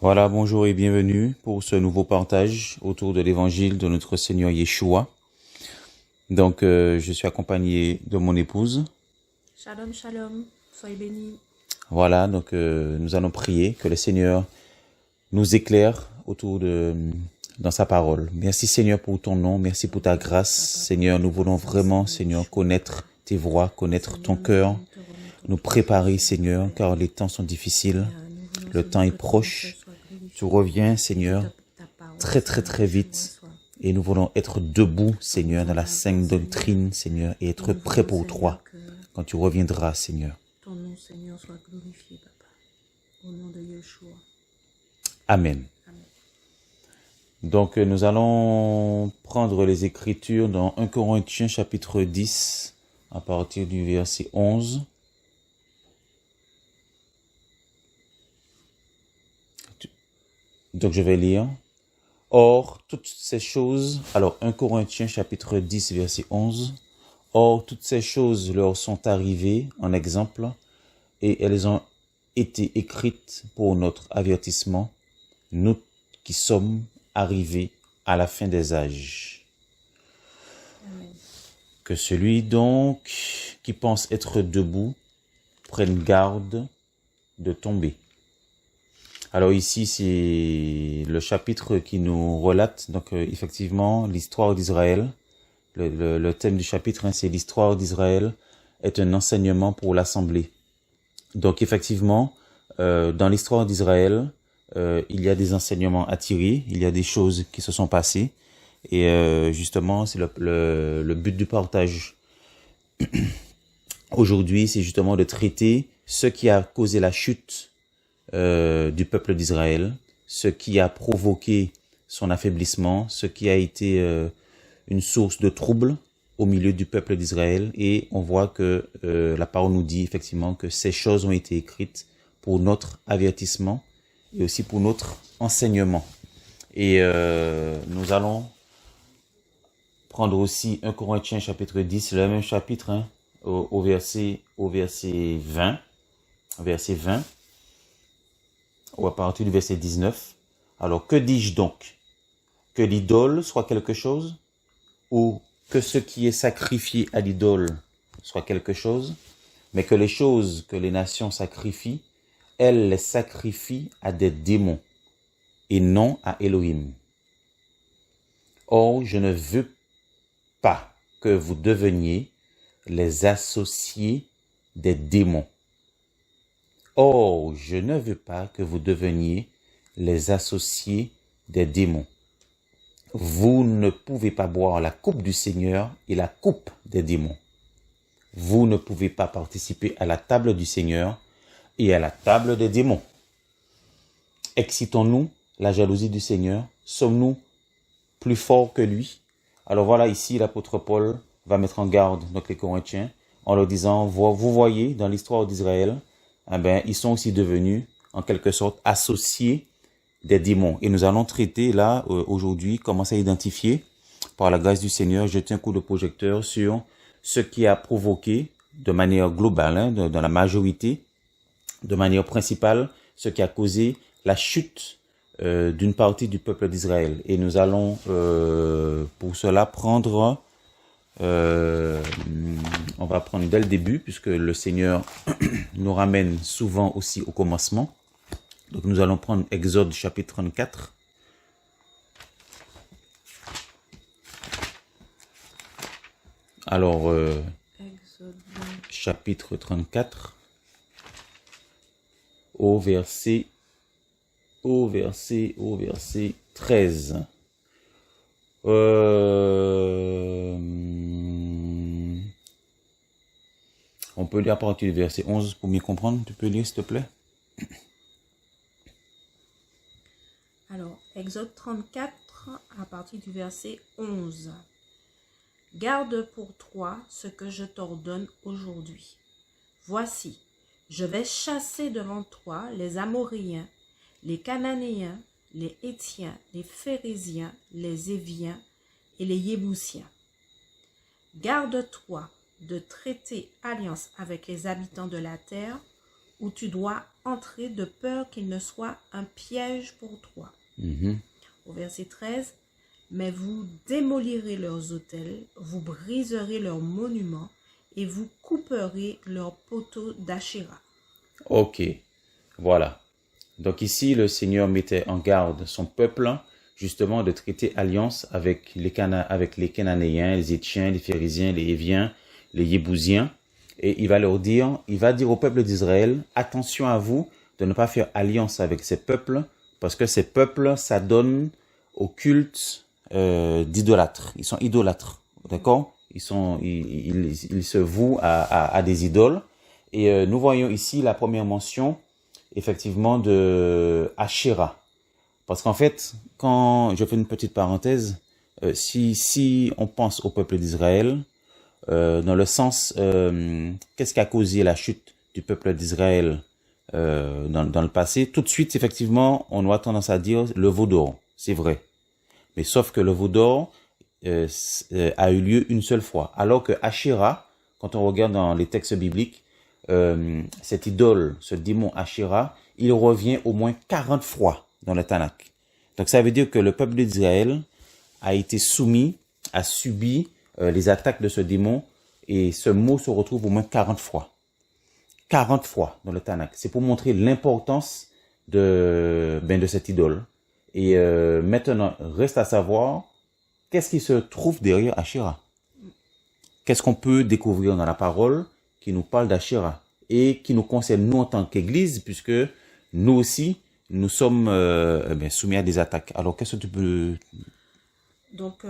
Voilà, bonjour et bienvenue pour ce nouveau partage autour de l'évangile de notre Seigneur Yeshua. Donc, je suis accompagné de mon épouse. Shalom, shalom, soyez bénis. Voilà, donc nous allons prier que le Seigneur nous éclaire dans sa parole. Merci Seigneur pour ton nom, merci pour ta grâce. Seigneur, nous voulons vraiment, Seigneur, connaître tes voies, connaître ton cœur, nous préparer, Seigneur, car les temps sont difficiles, le temps est proche. Tu reviens, Seigneur, très très très vite. Et nous voulons être debout, Seigneur, dans la sainte doctrine, Seigneur, et être prêts pour toi quand tu reviendras, Seigneur. Ton nom, Seigneur, soit glorifié, Papa. Au nom de Yeshua. Amen. Amen. Donc, nous allons prendre les Écritures dans 1 Corinthiens chapitre 10, à partir du verset 11. Donc, je vais lire. Or, toutes ces choses, alors 1 Corinthiens chapitre 10, verset 11. Or, toutes ces choses leur sont arrivées en exemple, et elles ont été écrites pour notre avertissement, nous qui sommes arrivés à la fin des âges. Amen. Que celui donc qui pense être debout prenne garde de tomber. Alors ici, c'est le chapitre qui nous relate, donc effectivement, l'histoire d'Israël. Le thème du chapitre, c'est l'histoire d'Israël est un enseignement pour l'Assemblée. Donc effectivement, dans l'histoire d'Israël, il y a des enseignements à tirer, il y a des choses qui se sont passées. Et justement, c'est le but du partage. Aujourd'hui, c'est justement de traiter ce qui a causé la chute du peuple d'Israël, ce qui a provoqué son affaiblissement, ce qui a été une source de trouble au milieu du peuple d'Israël. Et on voit que la parole nous dit effectivement que ces choses ont été écrites pour notre avertissement et aussi pour notre enseignement. Et nous allons prendre aussi 1 Corinthiens chapitre 10, le même chapitre, hein, au verset 20, ou à partir du verset 19. Alors, que dis-je donc? Que l'idole soit quelque chose? Ou que ce qui est sacrifié à l'idole soit quelque chose? Mais que les choses que les nations sacrifient, elles les sacrifient à des démons, et non à Elohim. Or, je ne veux pas que vous deveniez les associés des démons. Or, je ne veux pas que vous deveniez les associés des démons. Vous ne pouvez pas boire la coupe du Seigneur et la coupe des démons. Vous ne pouvez pas participer à la table du Seigneur et à la table des démons. Excitons-nous la jalousie du Seigneur? Sommes-nous plus forts que lui? Alors voilà, ici l'apôtre Paul va mettre en garde donc les Corinthiens en leur disant, vous voyez dans l'histoire d'Israël, ils sont aussi devenus en quelque sorte associés des démons. Et nous allons traiter là aujourd'hui, commencer à identifier par la grâce du Seigneur, jeter un coup de projecteur sur ce qui a provoqué de manière globale, dans la majorité, de manière principale, ce qui a causé la chute d'une partie du peuple d'Israël. Et nous allons pour cela prendre, on va prendre dès le début, puisque le Seigneur nous ramène souvent aussi au commencement. Donc nous allons prendre Exode chapitre 34. Alors, Exode. chapitre 34, au verset 13. On peut lire à partir du verset 11 pour mieux comprendre. Tu peux lire, s'il te plaît? Alors, Exode 34, à partir du verset 11. Garde pour toi ce que je t'ordonne aujourd'hui. Voici, je vais chasser devant toi les Amoréens, les Cananéens, les Héthiens, les Phérésiens, les Éviens et les Yébousiens. Garde-toi de traiter alliance avec les habitants de la terre où tu dois entrer de peur qu'il ne soit un piège pour toi. Au verset 13, mais vous démolirez leurs autels, vous briserez leurs monuments et vous couperez leurs poteaux d'Achéra. Ok, voilà. Donc ici, le Seigneur mettait en garde son peuple, justement, de traiter alliance avec les Cananéens, les Étiens, les Phérésiens, les Héviens, les Yébousiens. Et il va dire au peuple d'Israël, attention à vous de ne pas faire alliance avec ces peuples, parce que ces peuples s'adonnent au culte d'idolâtres. Ils sont idolâtres, d'accord? Ils se vouent à des idoles. Et nous voyons ici la première mention, effectivement, de Asherah. Parce qu'en fait, quand je fais une petite parenthèse, si on pense au peuple d'Israël, dans le sens, qu'est-ce qui a causé la chute du peuple d'Israël dans le passé, tout de suite, effectivement, on a tendance à dire le veau d'or, c'est vrai. Mais sauf que le veau d'or a eu lieu une seule fois. Alors que Asherah, quand on regarde dans les textes bibliques, cette idole, ce démon Asherah, il revient au moins 40 fois dans le Tanakh. Donc ça veut dire que le peuple d'Israël a subi les attaques de ce démon, et ce mot se retrouve au moins 40 fois. 40 fois dans le Tanakh. C'est pour montrer l'importance de cette idole. Et maintenant, reste à savoir, qu'est-ce qui se trouve derrière Asherah? Qu'est-ce qu'on peut découvrir dans la parole qui nous parle d'Asherah et qui nous concerne nous en tant qu'Église, puisque nous aussi, nous sommes soumis à des attaques. Alors, qu'est-ce que tu peux... Donc,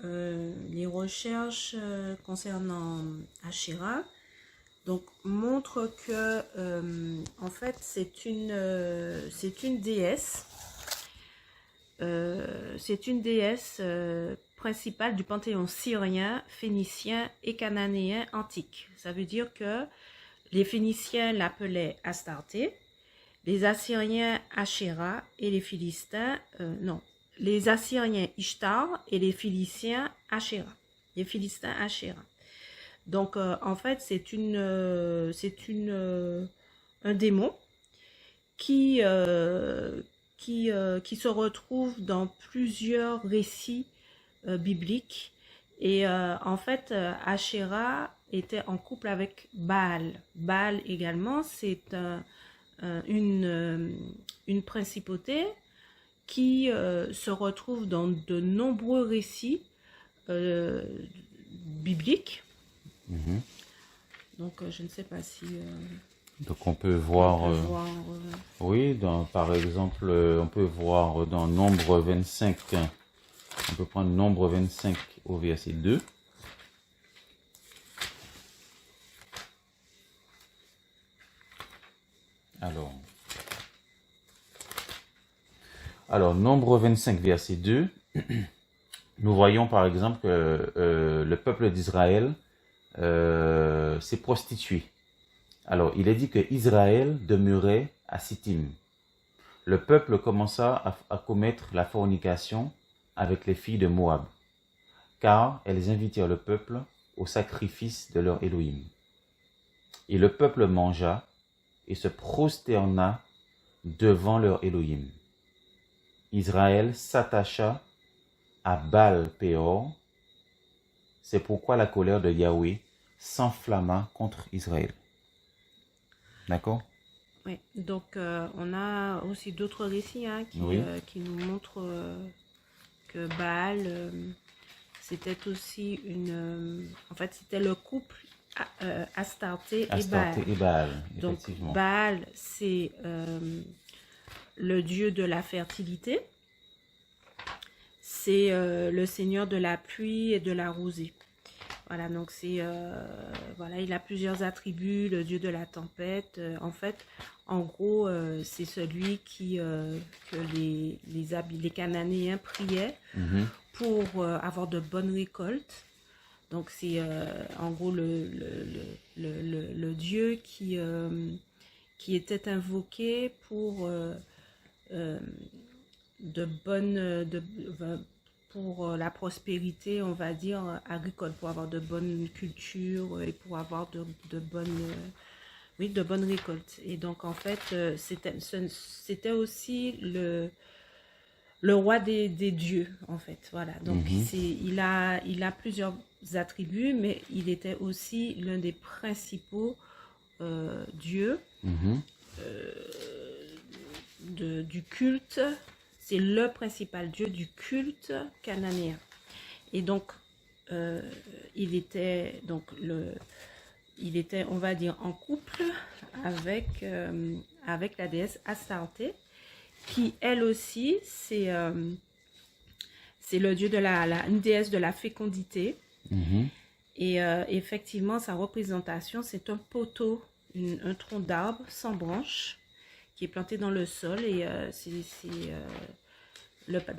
les recherches concernant Asherah montrent que, en fait, c'est une déesse. C'est une déesse principale du panthéon syrien, phénicien et cananéen antique. Ça veut dire que les Phéniciens l'appelaient Astarté, les Assyriens Asherah et les Philistins, les Assyriens Ishtar et les Philistins Asherah. Les Philistins Asherah. Donc, en fait, c'est un démon qui se retrouve dans plusieurs récits bibliques. Et en fait, Asherah était en couple avec Baal. Baal également, c'est une principauté qui se retrouve dans de nombreux récits bibliques. Donc, je ne sais pas si... Donc, on peut voir... oui, par exemple, on peut voir dans Nombre 25, on peut prendre Nombre 25 au verset 2. Alors, Nombre 25, verset 2, nous voyons par exemple que le peuple d'Israël s'est prostitué. Alors, il est dit que Israël demeurait à Sittim. Le peuple commença à commettre la fornication avec les filles de Moab, car elles invitèrent le peuple au sacrifice de leur Élohim. Et le peuple mangea et se prosterna devant leur Élohim. Israël s'attacha à Baal-Péor. C'est pourquoi la colère de Yahweh s'enflamma contre Israël. D'accord? Oui, donc on a aussi d'autres récits qui nous montrent que Baal, c'était aussi en fait, c'était le couple Astarté et Baal. Donc Baal, c'est le dieu de la fertilité. C'est le seigneur de la pluie et de la rosée. Voilà, donc c'est il a plusieurs attributs, le dieu de la tempête. En fait, en gros, c'est celui que les Cananéens priaient pour avoir de bonnes récoltes. Donc c'est en gros le dieu qui était invoqué pour pour la prospérité, on va dire, agricole, pour avoir de bonnes cultures et pour avoir de bonnes oui, de bonnes récoltes. Et donc, en fait, c'était aussi le roi des dieux, en fait. Voilà. Donc, Mhm. il a plusieurs attributs, mais il était aussi l'un des principaux dieux Mhm. du culte. C'est le principal dieu du culte cananéen. Et donc, il était on va dire, en couple avec la déesse Astarté, qui elle aussi, c'est le dieu de une déesse de la fécondité. Mhm. Et effectivement, sa représentation, c'est un poteau, un tronc d'arbre sans branches qui est planté dans le sol. Et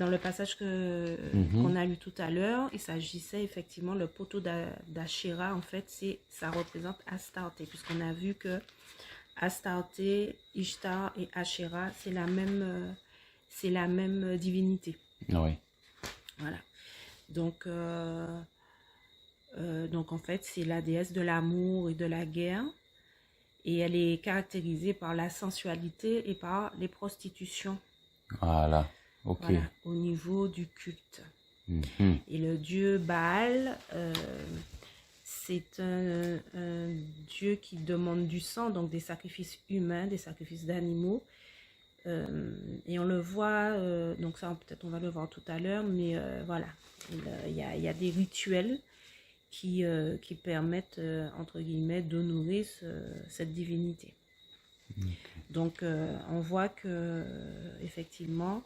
dans le passage qu'on a lu tout à l'heure, il s'agissait effectivement, le poteau d'Achéra, en fait, ça représente Astarté, puisqu'on a vu que Astarté, Ishtar et Achéra, c'est la même divinité. Oui. Voilà. Donc en fait, c'est la déesse de l'amour et de la guerre. Et elle est caractérisée par la sensualité et par les prostitutions. Voilà. Ok. Voilà, au niveau du culte. Mhm. Et le dieu Baal, c'est un dieu qui demande du sang, donc des sacrifices humains, des sacrifices d'animaux. Et on le voit, donc ça peut-être on va le voir tout à l'heure, mais voilà, il y a des rituels qui permettent, entre guillemets, d'honorer cette divinité. Okay. Donc on voit que effectivement,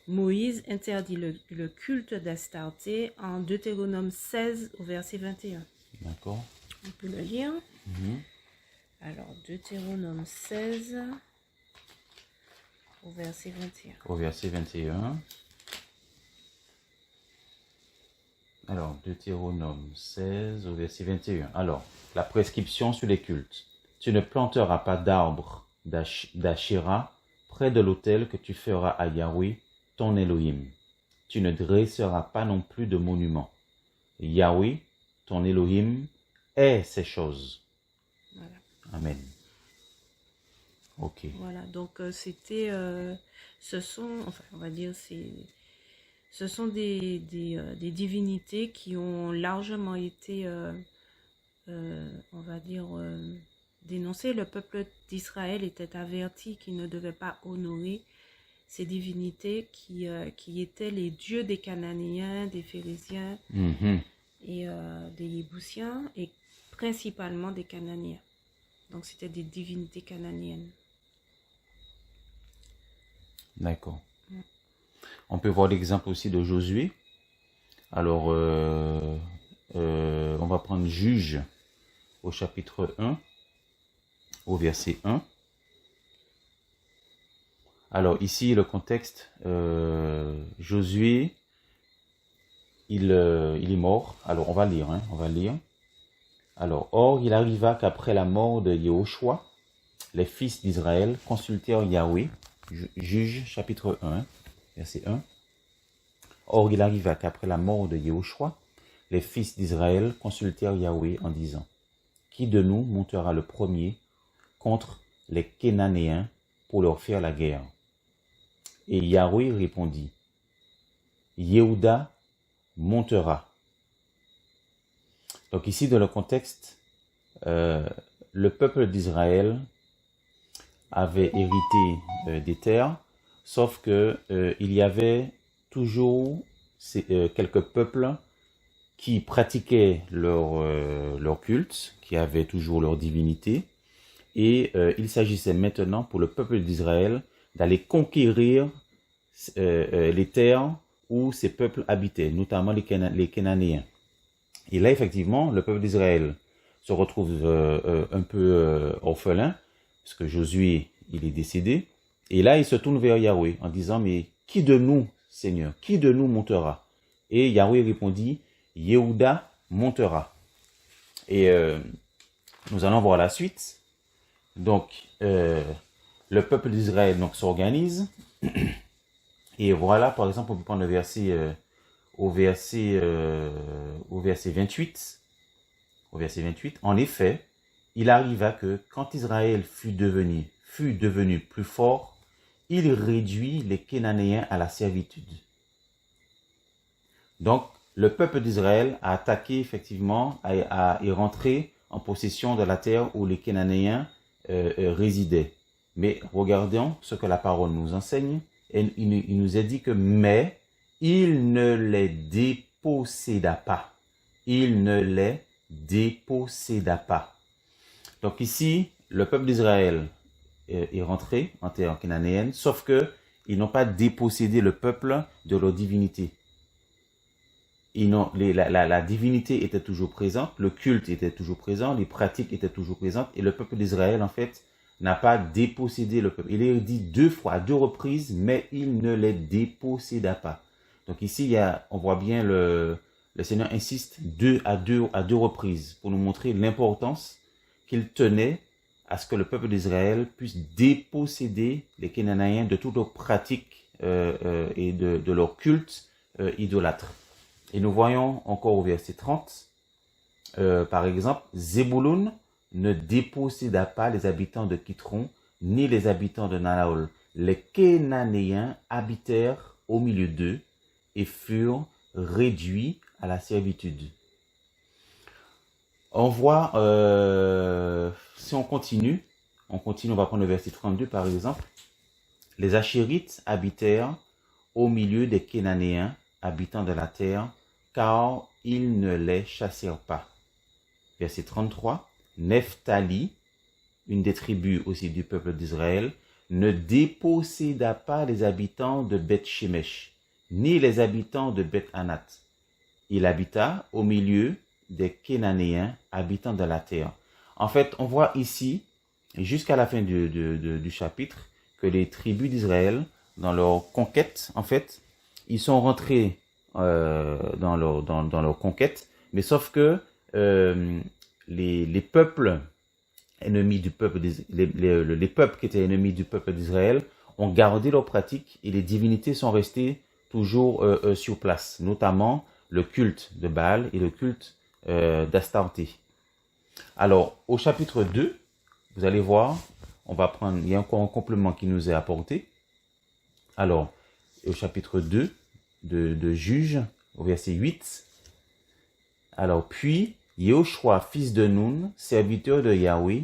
Moïse interdit le culte d'Astarté en Deutéronome 16 au verset 21. D'accord. On peut le lire. Mhm. Alors, Deutéronome 16 au verset 21. Au verset 21. Alors, Deutéronome 16 au verset 21. Alors, la prescription sur les cultes. Tu ne planteras pas d'arbre d'Achéra près de l'autel que tu feras à Yahweh, ton Elohim. Tu ne dresseras pas non plus de monument. Yahweh, ton Elohim, est ces choses. Voilà. Amen. Ok. Voilà, donc ce sont des divinités qui ont largement été, on va dire, dénoncées. Le peuple d'Israël était averti qu'il ne devait pas honorer ces divinités qui étaient les dieux des Cananéens, des Phérésiens et des Yébousiens, et principalement des Cananéens. Donc c'était des divinités cananéennes. D'accord. On peut voir l'exemple aussi de Josué. Alors, on va prendre Juge au chapitre 1, au verset 1. Alors ici, le contexte, Josué, il est mort. Alors, on va lire. Alors, or, il arriva qu'après la mort de Yehoshua, les fils d'Israël consultèrent Yahweh. Juge chapitre 1, verset 1. Or, il arriva qu'après la mort de Yehoshua, les fils d'Israël consultèrent Yahweh en disant, qui de nous montera le premier contre les Cananéens pour leur faire la guerre? Et Yahweh répondit, Yehuda montera. Donc ici, dans le contexte, le peuple d'Israël avait hérité des terres, sauf que il y avait toujours quelques peuples qui pratiquaient leur culte, qui avaient toujours leur divinité, et il s'agissait maintenant pour le peuple d'Israël d'aller conquérir les terres où ces peuples habitaient, notamment les Cananéens. Et là, effectivement, le peuple d'Israël se retrouve un peu orphelin, parce que Josué, il est décédé. Et là, il se tourne vers Yahweh en disant, mais qui de nous, Seigneur, qui de nous montera? Et Yahweh répondit, Yehuda montera. Et nous allons voir la suite. Donc, le peuple d'Israël s'organise. Et voilà, par exemple, on peut prendre le verset, au verset 28. Au verset 28. En effet, il arriva que quand Israël fut devenu plus fort, il réduit les Cananéens à la servitude. Donc, le peuple d'Israël a attaqué effectivement, est rentré en possession de la terre où les Cananéens résidaient. Mais regardons ce que la parole nous enseigne. Et il nous est dit que, mais il ne les déposséda pas. Il ne les déposséda pas. Donc ici, le peuple d'Israël est rentré en terre cananéenne, sauf que ils n'ont pas dépossédé le peuple de leur divinité. La divinité était toujours présente, le culte était toujours présent, les pratiques étaient toujours présentes, et le peuple d'Israël, en fait, n'a pas dépossédé le peuple. Il est dit 2 fois, à 2 reprises, mais il ne les déposséda pas. Donc ici, on voit bien le Seigneur insiste à deux reprises pour nous montrer l'importance qu'il tenait à ce que le peuple d'Israël puisse déposséder les Cananéens de toutes leurs pratiques et de leur culte idolâtre. Et nous voyons encore au verset 30, par exemple, Zébouloun ne déposséda pas les habitants de Kitron, ni les habitants de Nanaol. Les Cananéens habitèrent au milieu d'eux et furent réduits à la servitude. On voit, si on continue, on va prendre le verset 32 par exemple. Les Achérites habitèrent au milieu des Cananéens, habitants de la terre, car ils ne les chassèrent pas. Verset 33. Nephtali, une des tribus aussi du peuple d'Israël, ne déposséda pas les habitants de Beth-Shemesh, ni les habitants de Beth-Anath. Il habita au milieu des Cananéens, habitants de la terre. En fait, on voit ici, jusqu'à la fin du chapitre, que les tribus d'Israël, dans leur conquête, en fait, ils sont rentrés dans leur conquête, mais sauf que les peuples ennemis du peuple, les peuples qui étaient ennemis du peuple d'Israël ont gardé leurs pratiques et les divinités sont restées toujours sur place, notamment le culte de Baal et le culte d'Astarté. Alors, au chapitre 2, vous allez voir, il y a encore un complément qui nous est apporté. Alors, au chapitre 2 de Juges, au verset 8, alors, puis, Yehoshua, fils de Nun, serviteur de Yahweh,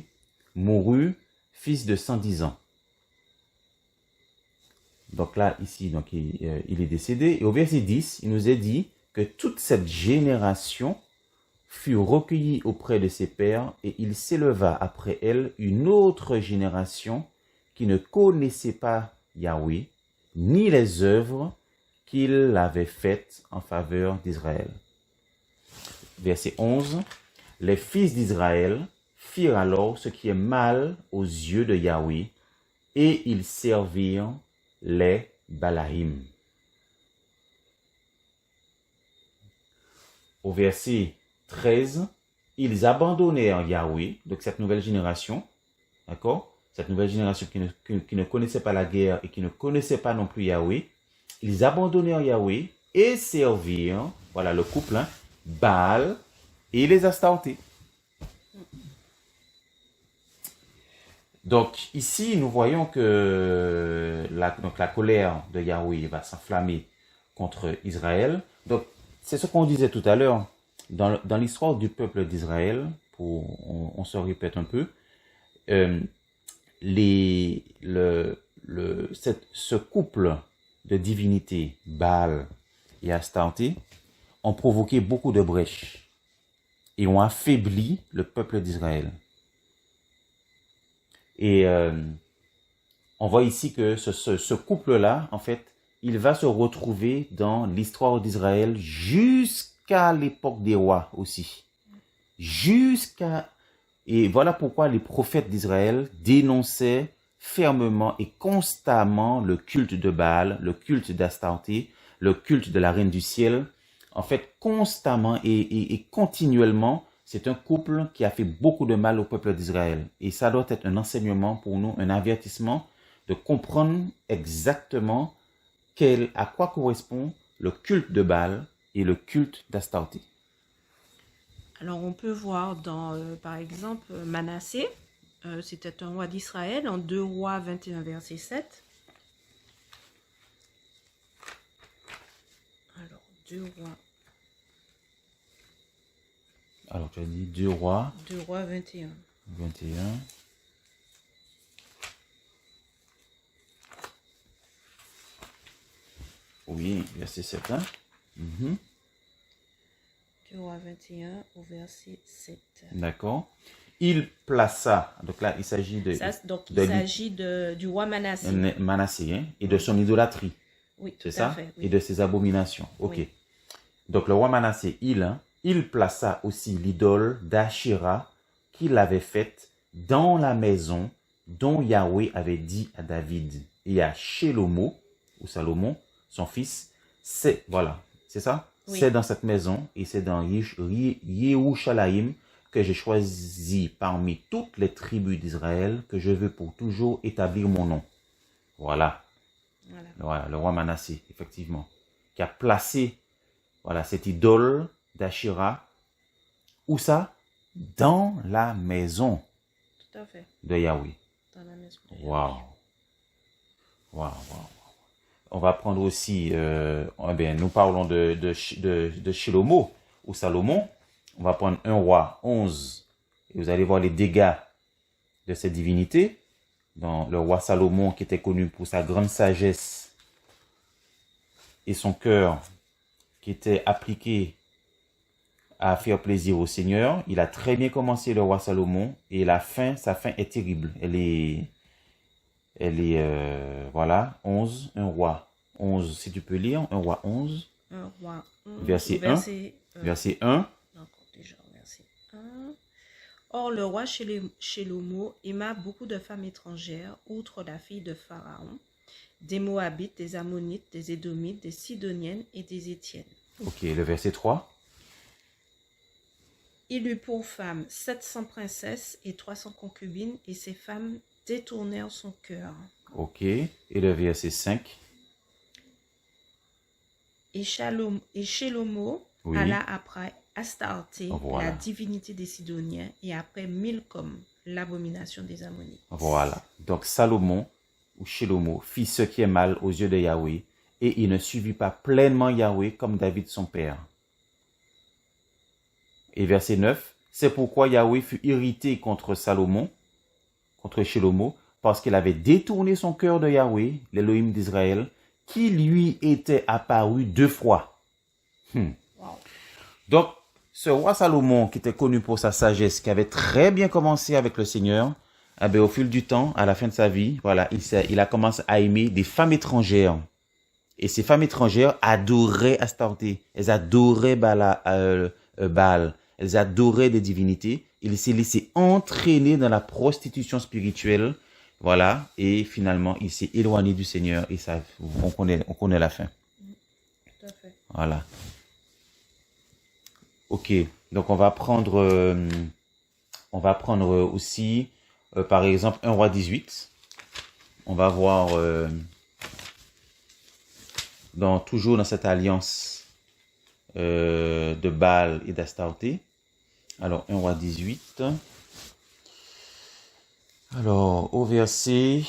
mourut, fils de 110 ans. Donc là, ici, il est décédé. Et au verset 10, il nous est dit que toute cette génération fut recueillie auprès de ses pères et il s'éleva après elle une autre génération qui ne connaissait pas Yahweh, ni les œuvres qu'il avait faites en faveur d'Israël. Verset 11. Les fils d'Israël firent alors ce qui est mal aux yeux de Yahweh, et ils servirent les Balaïm. Au verset 13, ils abandonnèrent Yahweh, donc cette nouvelle génération, d'accord? Cette nouvelle génération qui ne connaissait pas la guerre et qui ne connaissait pas non plus Yahweh, ils abandonnèrent Yahweh et servirent, voilà le couple, Baal et les Astartés. Donc ici, nous voyons que la colère de Yahweh va s'enflammer contre Israël. Donc c'est ce qu'on disait tout à l'heure. Dans l'histoire du peuple d'Israël, on se répète un peu, ce couple de divinités, Baal et Astarté, ont provoqué beaucoup de brèches et ont affaibli le peuple d'Israël. Et on voit ici que ce couple-là, en fait, il va se retrouver dans l'histoire d'Israël jusqu'à l'époque des rois aussi. Et voilà pourquoi les prophètes d'Israël dénonçaient fermement et constamment le culte de Baal, le culte d'Astarté, le culte de la reine du ciel. En fait, constamment et continuellement, c'est un couple qui a fait beaucoup de mal au peuple d'Israël. Et ça doit être un enseignement pour nous, un avertissement de comprendre exactement à quoi correspond le culte de Baal et le culte d'Astarté. Alors, on peut voir dans, par exemple, Manassé, c'était un roi d'Israël, en 2 Rois 21, verset 7. Alors, 2 Rois. Alors, tu as dit 2 Rois 2 Rois 21. 21. Oui, verset 7. Hein? 2 Rois 21 au verset 7. D'accord. Il plaça, donc là, il s'agit de... Donc, il s'agit du roi Manassé. Manassé, hein, et de son idolâtrie. Oui, c'est tout ça? à fait. Oui. Et de ses abominations. Ok. Oui. Donc, le roi Manassé, il plaça aussi l'idole d'Ashira qu'il avait faite dans la maison dont Yahweh avait dit à David et à Shelomo, ou Salomon, son fils, c'est, voilà, c'est ça? Oui. C'est dans cette maison et c'est dans Yerushalayim que j'ai choisi parmi toutes les tribus d'Israël que je veux pour toujours établir mon nom. Voilà. Voilà, le roi Manassé, effectivement, qui a placé, voilà, cette idole d'Ashira, où ça? Dans la maison Tout à fait. de Yahweh. Dans la maison de Yahweh. Waouh. Waouh, waouh. On va prendre aussi, nous parlons de Shelomo ou Salomon. On va prendre 1 Roi 11 et vous allez voir les dégâts de cette divinité. Dans le roi Salomon qui était connu pour sa grande sagesse et son cœur qui était appliqué à faire plaisir au Seigneur. Il a très bien commencé, le roi Salomon, et sa fin est terrible. Elle est voilà, 1 Roi 11, si tu peux lire, 1 Roi 11. 1 Roi 11, verset 1. Verset 1. D'accord, déjà, verset 1. Or, le roi Shelomo aima beaucoup de femmes étrangères, outre la fille de Pharaon, des Moabites, des Ammonites, des Édomites, des Sidoniennes et des Étiennes. Ok, le verset 3. Il eut pour femmes 700 princesses et 300 concubines, et ces femmes détournèrent son cœur. Ok, et le verset 5. Et Shelomo alla après Astarté, la divinité des Sidoniens, et après Milcom, l'abomination des Ammonites. Voilà, donc Salomon, ou Shelomo, fit ce qui est mal aux yeux de Yahweh, et il ne suivit pas pleinement Yahweh comme David son père. Et verset 9, c'est pourquoi Yahweh fut irrité contre Salomon, contre Shelomo, parce qu'il avait détourné son cœur de Yahweh, l'Élohim d'Israël, qui lui était apparu 2 fois. Wow. Donc, ce roi Salomon, qui était connu pour sa sagesse, qui avait très bien commencé avec le Seigneur, au fil du temps, à la fin de sa vie, voilà, il a commencé à aimer des femmes étrangères. Et ces femmes étrangères adoraient Astarté, elles adoraient Baal, elles adoraient des divinités. Il s'est laissé entraîner dans la prostitution spirituelle, voilà, et finalement, il s'est éloigné du Seigneur, et ça, on connaît la fin. Tout à fait. Voilà. Ok, donc on va prendre aussi, par exemple, 1 Roi 18. On va voir, toujours dans cette alliance de Baal et d'Astarté. Alors, 1 Roi 18. Alors, au verset,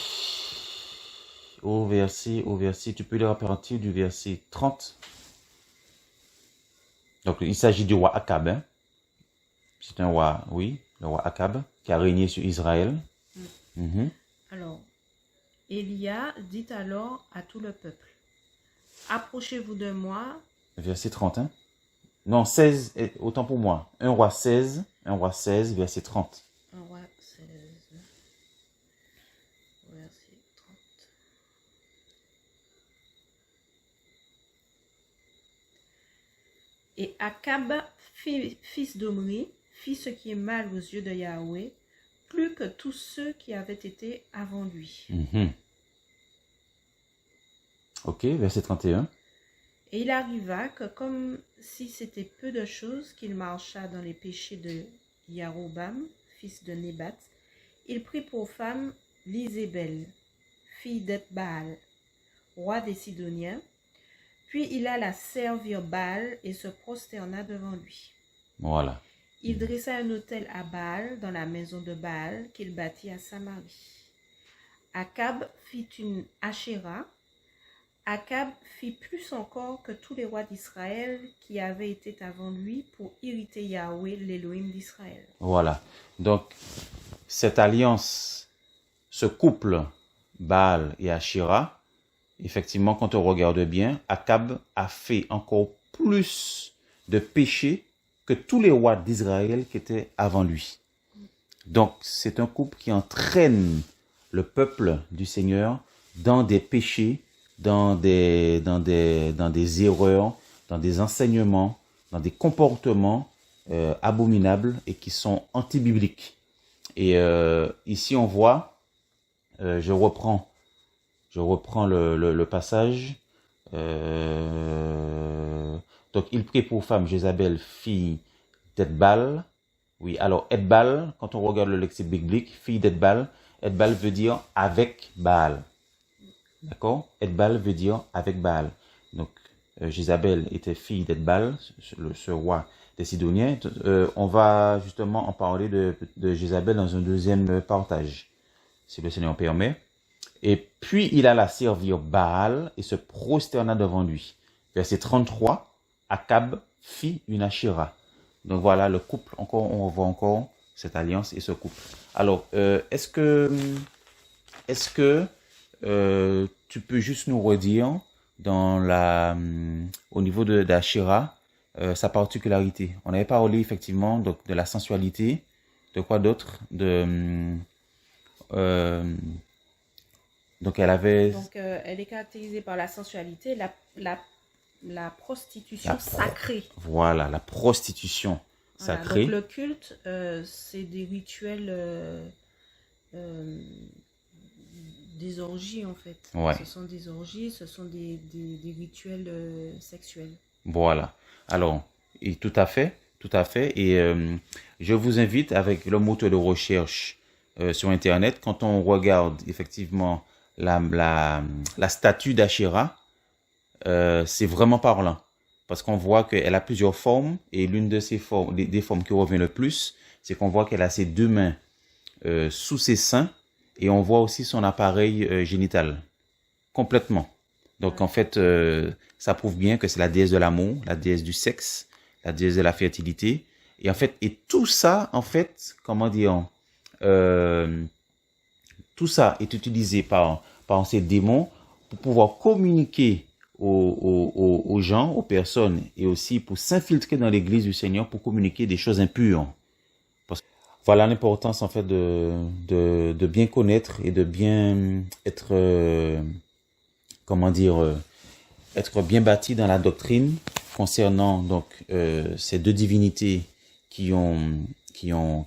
tu peux lire à partir du verset 30. Donc, il s'agit du roi Akab. Hein? C'est un roi, oui, le roi Akab, qui a régné sur Israël. Alors, Élia dit alors à tout le peuple, approchez-vous de moi. Verset 30, hein? Non, 16, autant pour moi. 1 Roi 16, verset 30. 1 Roi 16, verset 30. Et Akab, fils d'Omri, fit ce qui est mal aux yeux de Yahweh, plus que tous ceux qui avaient été avant lui. Ok, verset 31. Et il arriva que, comme si c'était peu de choses qu'il marcha dans les péchés de Yarobam, fils de Nébat, il prit pour femme Lisébel, fille d'Ethbaal, roi des Sidoniens. Puis il alla servir Baal et se prosterna devant lui. Voilà. Il dressa un autel à Baal dans la maison de Baal qu'il bâtit à Samarie. Akab fit une Ashéra. Akab fit plus encore que tous les rois d'Israël qui avaient été avant lui pour irriter Yahweh, l'Élohim d'Israël. Voilà. Donc, cette alliance, ce couple Baal et Asherah, effectivement, quand on regarde bien, Akab a fait encore plus de péchés que tous les rois d'Israël qui étaient avant lui. Donc, c'est un couple qui entraîne le peuple du Seigneur dans des péchés, dans des erreurs, dans des enseignements, dans des comportements abominables et qui sont anti-bibliques. Et ici, on voit, je reprends le passage. Donc, il prit pour femme Jézabel, fille d'Edbal. Oui, alors Edbal, quand on regarde le lexique biblique, fille d'Edbal, Edbal veut dire avec Baal. D'accord? Edbal veut dire avec Baal. Donc, Jézabel était fille d'Edbal, ce roi des Sidoniens. On va justement en parler de Jézabel dans un deuxième partage, si le Seigneur permet. Et puis, il alla servir Baal et se prosterna devant lui. Verset 33, Akab fit une Ashéra. Donc voilà, le couple, encore, on revoit encore cette alliance et ce couple. Alors, est-ce que tu peux juste nous redire au niveau d'Ashéra, sa particularité? On avait parlé effectivement donc, de la sensualité, de quoi d'autre? Donc elle est caractérisée par la sensualité, la prostitution sacrée. Voilà, la prostitution sacrée. Donc le culte, c'est des rituels, des orgies en fait. Ouais. Ce sont des orgies, ce sont des rituels sexuels. Voilà. Alors, et tout à fait. Et je vous invite avec le moteur de recherche sur Internet, quand on regarde effectivement la statue d'Ashéra, c'est vraiment parlant. Parce qu'on voit qu'elle a plusieurs formes, et l'une de ces formes, des formes qui revient le plus, c'est qu'on voit qu'elle a ses deux mains sous ses seins, et on voit aussi son appareil génital, complètement. Donc en fait, ça prouve bien que c'est la déesse de l'amour, la déesse du sexe, la déesse de la fertilité, et en fait, et tout ça, en fait, comment dire, tout ça est utilisé par ces démons pour pouvoir communiquer aux gens, aux personnes, et aussi pour s'infiltrer dans l'église du Seigneur pour communiquer des choses impures. Voilà l'importance en fait de bien connaître et de bien être, être bien bâti dans la doctrine concernant donc ces deux divinités qui ont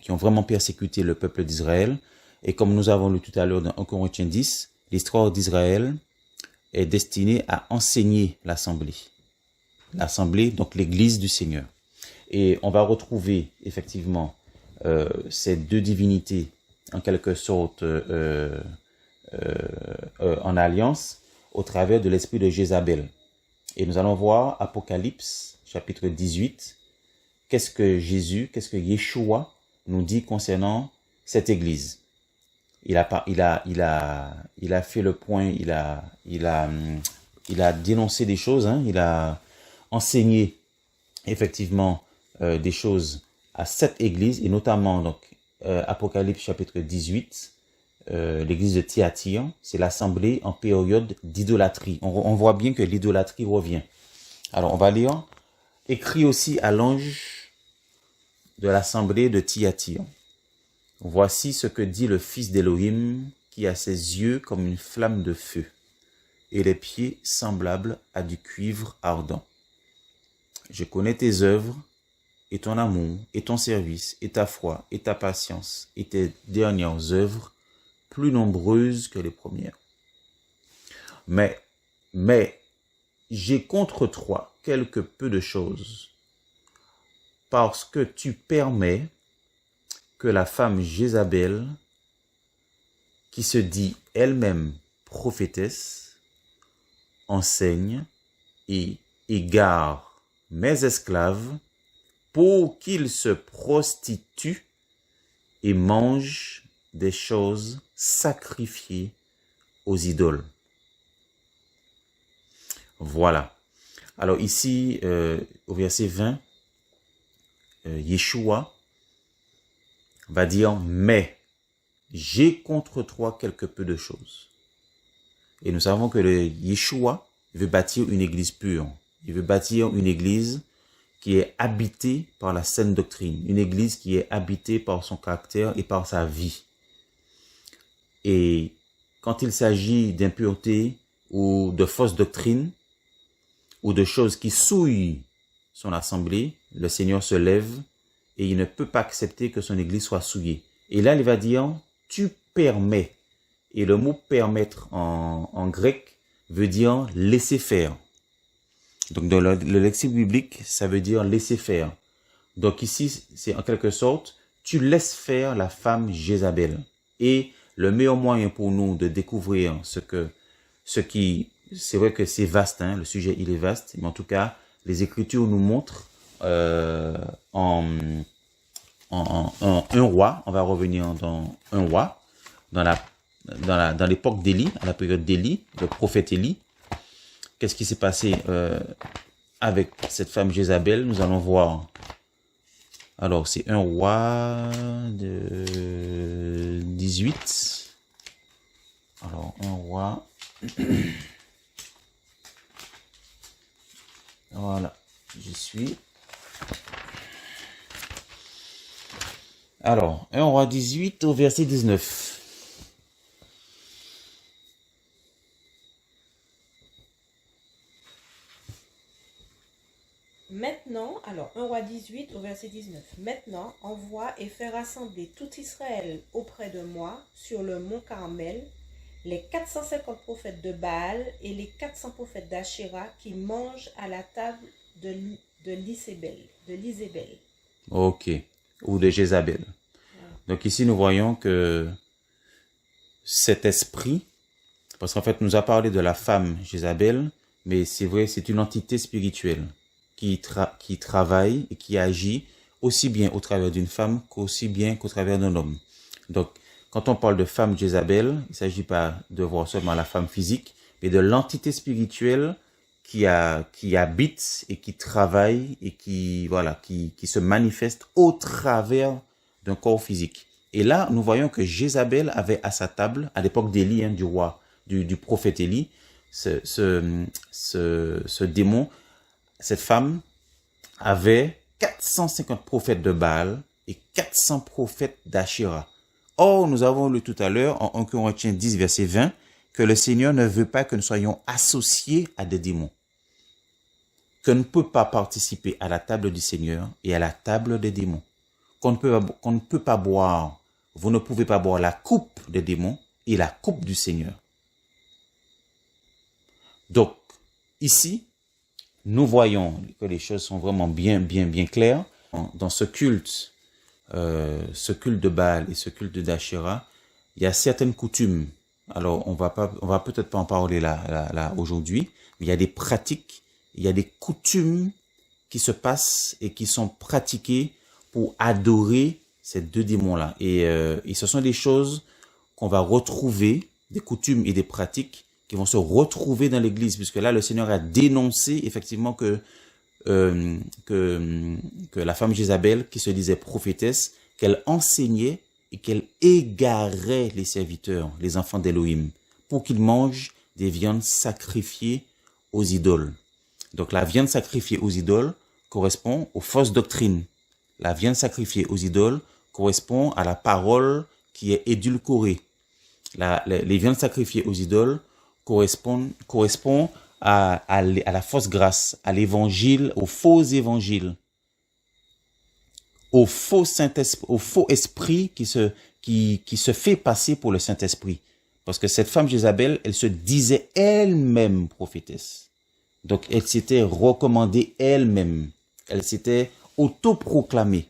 vraiment persécuté le peuple d'Israël. Et comme nous avons lu tout à l'heure dans 1 Corinthiens 10, l'histoire d'Israël est destinée à enseigner l'assemblée. L'assemblée, donc l'église du Seigneur. Et on va retrouver effectivement ces deux divinités en quelque sorte en alliance au travers de l'esprit de Jézabel. Et nous allons voir Apocalypse chapitre 18. Qu'est-ce que Yeshua nous dit concernant cette église? Il a fait le point, il a dénoncé des choses, hein, il a enseigné effectivement des choses à cette église, et notamment donc Apocalypse chapitre 18, l'église de Thyatire, c'est l'assemblée en période d'idolâtrie. On voit bien que l'idolâtrie revient. Alors on va lire, écrit aussi à l'ange de l'assemblée de Thyatire. Voici ce que dit le Fils d'Élohim, qui a ses yeux comme une flamme de feu, et les pieds semblables à du cuivre ardent. Je connais tes œuvres, et ton amour, et ton service, et ta foi, et ta patience, et tes dernières œuvres, plus nombreuses que les premières. Mais j'ai contre toi quelque peu de choses, parce que tu permets que la femme Jézabel, qui se dit elle-même prophétesse, enseigne et égare mes esclaves pour qu'il se prostitue et mange des choses sacrifiées aux idoles. Voilà. Alors ici, au verset 20, Yeshua va dire, mais j'ai contre toi quelque peu de choses. Et nous savons que le Yeshua veut bâtir une église pure. Il veut bâtir une église qui est habitée par la saine doctrine. Une église qui est habitée par son caractère et par sa vie. Et quand il s'agit d'impureté ou de fausse doctrine, ou de choses qui souillent son assemblée, le Seigneur se lève et il ne peut pas accepter que son église soit souillée. Et là, il va dire, tu permets. Et le mot permettre en grec veut dire laisser faire. Donc dans le lexique biblique, ça veut dire laisser faire. Donc ici, c'est en quelque sorte, tu laisses faire la femme Jézabel. Et le meilleur moyen pour nous de découvrir c'est vrai que c'est vaste, hein, le sujet il est vaste, mais en tout cas, les Écritures nous montrent en 1 roi, on va revenir dans 1 roi, dans l'époque d'Élie, à la période d'Élie, le prophète Élie. Qu'est-ce qui s'est passé avec cette femme Jézabel? Nous allons voir. Alors, c'est 1 roi de 18. Alors, 1 roi... Voilà, j'y suis. Alors, 1 roi 18 au verset 19. Maintenant, alors 1 roi 18 au verset 19. Maintenant, envoie et fais rassembler tout Israël auprès de moi sur le mont Carmel, les 450 prophètes de Baal et les 400 prophètes d'Ashéra qui mangent à la table de l'Isébel. Ok, ou de Jézabel. Voilà. Donc ici, nous voyons que cet esprit, parce qu'en fait, nous a parlé de la femme Jézabel, mais c'est vrai, c'est une entité spirituelle qui travaille et qui agit aussi bien au travers d'une femme qu'aussi bien qu'au travers d'un homme. Donc, quand on parle de femme Jézabel, il ne s'agit pas de voir seulement la femme physique, mais de l'entité spirituelle qui habite et qui travaille et qui se manifeste au travers d'un corps physique. Et là, nous voyons que Jézabel avait à sa table, à l'époque d'Élie, hein, du prophète Élie, ce démon, cette femme avait 450 prophètes de Baal et 400 prophètes d'Ashéra. Or, nous avons lu tout à l'heure, en 1 Corinthiens 10, verset 20, que le Seigneur ne veut pas que nous soyons associés à des démons. Qu'on ne peut pas participer à la table du Seigneur et à la table des démons. Qu'on ne peut pas boire, vous ne pouvez pas boire la coupe des démons et la coupe du Seigneur. Donc, ici, nous voyons que les choses sont vraiment bien claires. Dans ce culte de Baal et ce culte d'Ashéra, il y a certaines coutumes. Alors, on va peut-être pas en parler là aujourd'hui, mais il y a des pratiques, il y a des coutumes qui se passent et qui sont pratiquées pour adorer ces deux démons-là. Et ce sont des choses qu'on va retrouver, des coutumes et des pratiques qui vont se retrouver dans l'Église, puisque là, le Seigneur a dénoncé effectivement que la femme Jézabel, qui se disait prophétesse, qu'elle enseignait et qu'elle égarait les serviteurs, les enfants d'Élohim, pour qu'ils mangent des viandes sacrifiées aux idoles. Donc la viande sacrifiée aux idoles correspond aux fausses doctrines. La viande sacrifiée aux idoles correspond à la parole qui est édulcorée. Les viandes sacrifiées aux idoles correspond à la fausse grâce, à l'évangile, au faux évangile, au faux esprit qui se fait passer pour le Saint-Esprit. Parce que cette femme Jézabel, elle se disait elle-même prophétesse. Donc elle s'était recommandée elle-même. Elle s'était autoproclamée.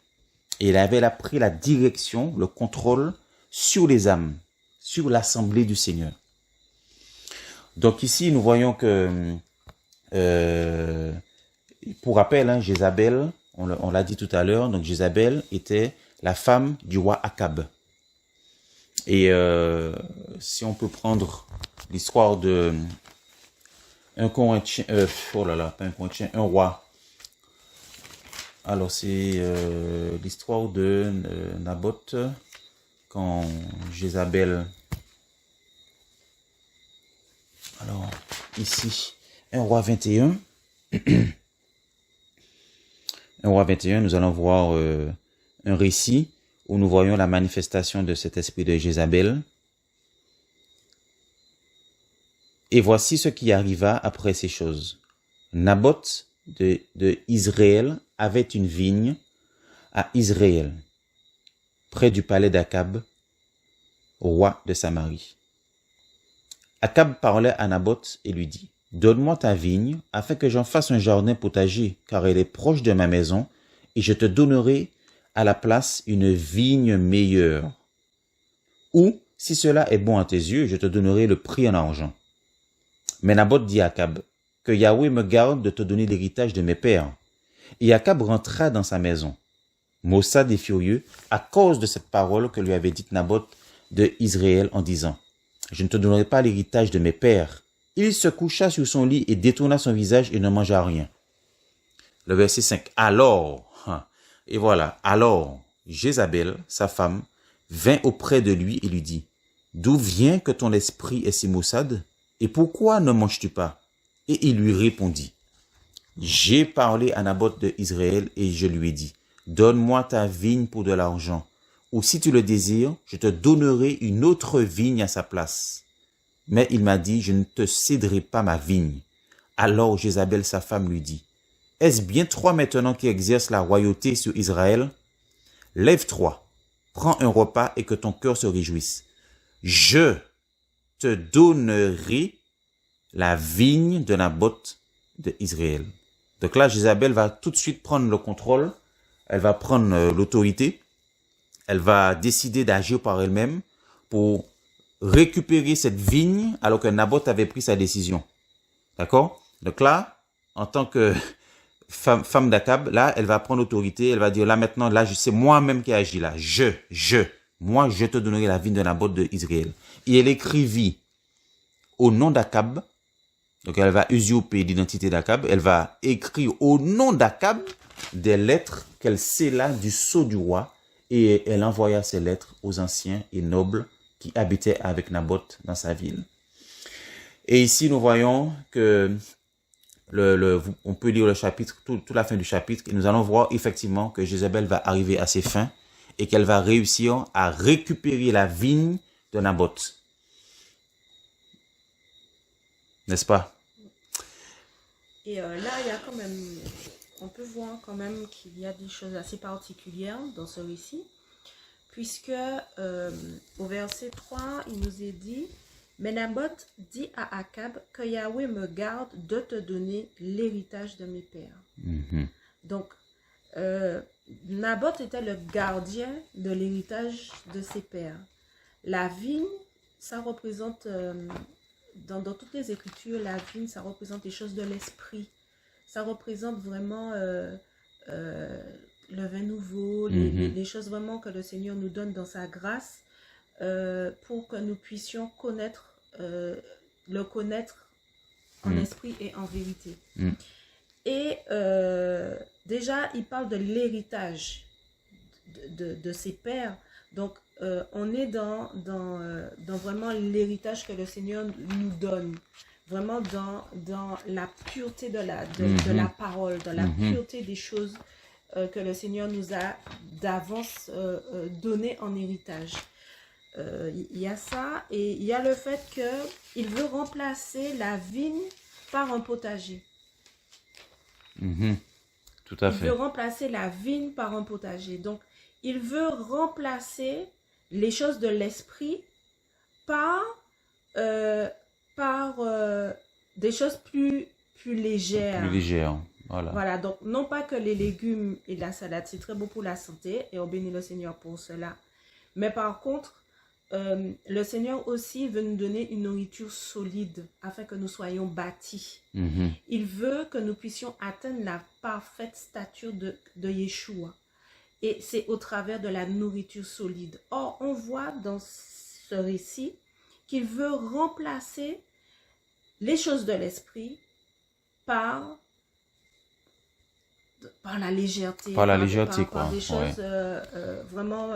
Et elle avait pris la direction, le contrôle sur les âmes, sur l'assemblée du Seigneur. Donc ici, nous voyons que, pour rappel, hein, Jézabel, On l'a dit tout à l'heure, donc Jézabel était la femme du roi Akab. Et si on peut prendre l'histoire de un Corinthien, oh là là, pas un Corinthien, un roi. Alors c'est l'histoire de Naboth quand Jézabel. Alors ici, un roi 21. Un roi 21, nous allons voir un récit où nous voyons la manifestation de cet esprit de Jézabel. Et voici ce qui arriva après ces choses. Naboth de Israël avait une vigne à Israël, près du palais d'Akab, roi de Samarie. Akab parlait à Naboth et lui dit, « Donne-moi ta vigne, afin que j'en fasse un jardin potager, car elle est proche de ma maison, et je te donnerai à la place une vigne meilleure. Ou, si cela est bon à tes yeux, je te donnerai le prix en argent. » Mais Naboth dit à Akab, « Que Yahweh me garde de te donner l'héritage de mes pères. » Et Akab rentra dans sa maison. Maussade est furieux à cause de cette parole que lui avait dite Naboth de Israël en disant, « Je ne te donnerai pas l'héritage de mes pères. » Il se coucha sur son lit et détourna son visage et ne mangea rien. Le verset 5. Et voilà, alors Jézabel, sa femme, vint auprès de lui et lui dit, « D'où vient que ton esprit est si maussade? Et pourquoi ne manges-tu pas? » Et il lui répondit, « J'ai parlé à Naboth de Israël et je lui ai dit, « Donne-moi ta vigne pour de l'argent, ou si tu le désires, je te donnerai une autre vigne à sa place. » Mais il m'a dit, « Je ne te céderai pas ma vigne. » Alors Jézabel, sa femme, lui dit, « Est-ce bien toi maintenant qui exerces la royauté sur Israël? Lève-toi, prends un repas et que ton cœur se réjouisse. Je te donnerai la vigne de Naboth de Israël. » Donc là, Jézabel va tout de suite prendre le contrôle, elle va prendre l'autorité, elle va décider d'agir par elle-même pour récupérer cette vigne alors que Naboth avait pris sa décision. D'accord? Donc là, en tant que femme d'Akab, là, elle va prendre l'autorité, elle va dire, là maintenant, là, c'est moi-même qui agis là. Moi, je te donnerai la vigne de Naboth de Israël. Et elle écrivit au nom d'Akab, donc elle va usurper l'identité d'Akab, elle va écrire au nom d'Akab des lettres qu'elle scella du sceau du roi et elle envoya ces lettres aux anciens et nobles qui habitaient avec Naboth dans sa ville. Et ici, nous voyons que on peut lire le chapitre, toute la fin du chapitre, et nous allons voir effectivement que Jézabel va arriver à ses fins et qu'elle va réussir à récupérer la vigne de Naboth. N'est-ce pas? Et là, il y a quand même, on peut voir quand même qu'il y a des choses assez particulières dans ce récit, puisque au verset 3, il nous est dit, « Mais Naboth dit à Akab que Yahweh me garde de te donner l'héritage de mes pères. » Donc, Naboth était le gardien de l'héritage de ses pères. La vigne, ça représente, dans toutes les Écritures, la vigne, ça représente les choses de l'esprit. Ça représente vraiment le vin nouveau, les choses vraiment que le Seigneur nous donne dans sa grâce pour que nous puissions le connaître en esprit et en vérité. Et déjà, il parle de l'héritage de ses pères. Donc, on est dans vraiment l'héritage que le Seigneur nous donne. Vraiment dans la pureté de la parole, dans la pureté des choses que le Seigneur nous a d'avance donné en héritage. Il y a ça, et il y a le fait qu'il veut remplacer la vigne par un potager. Tout à fait. Il veut remplacer la vigne par un potager. Donc, il veut remplacer les choses de l'esprit par des choses plus légères. Plus légères, voilà. Voilà, donc non pas que les légumes et la salade, c'est très bon pour la santé, et on bénit le Seigneur pour cela. Mais par contre, le Seigneur aussi veut nous donner une nourriture solide afin que nous soyons bâtis. Mhm. Il veut que nous puissions atteindre la parfaite stature de Yeshua. Et c'est au travers de la nourriture solide. Or, on voit dans ce récit qu'il veut remplacer les choses de l'esprit par la légèreté. Par la légèreté, quoi. Par des choses Ouais. vraiment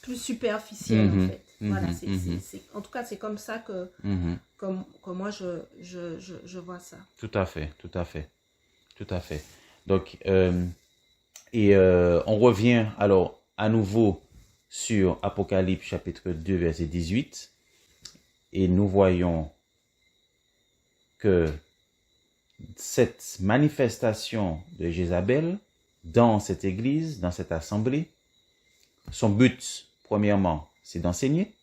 plus superficielles, en Mhm. fait. Voilà, Mhm. en tout cas, c'est comme ça que Mhm. moi, je vois ça. Tout à fait, tout à fait, tout à fait. Donc, on revient alors à nouveau sur Apocalypse chapitre 2, verset 18. Et nous voyons que cette manifestation de Jézabel dans cette église, dans cette assemblée, son but, premièrement, c'est d'enseigner,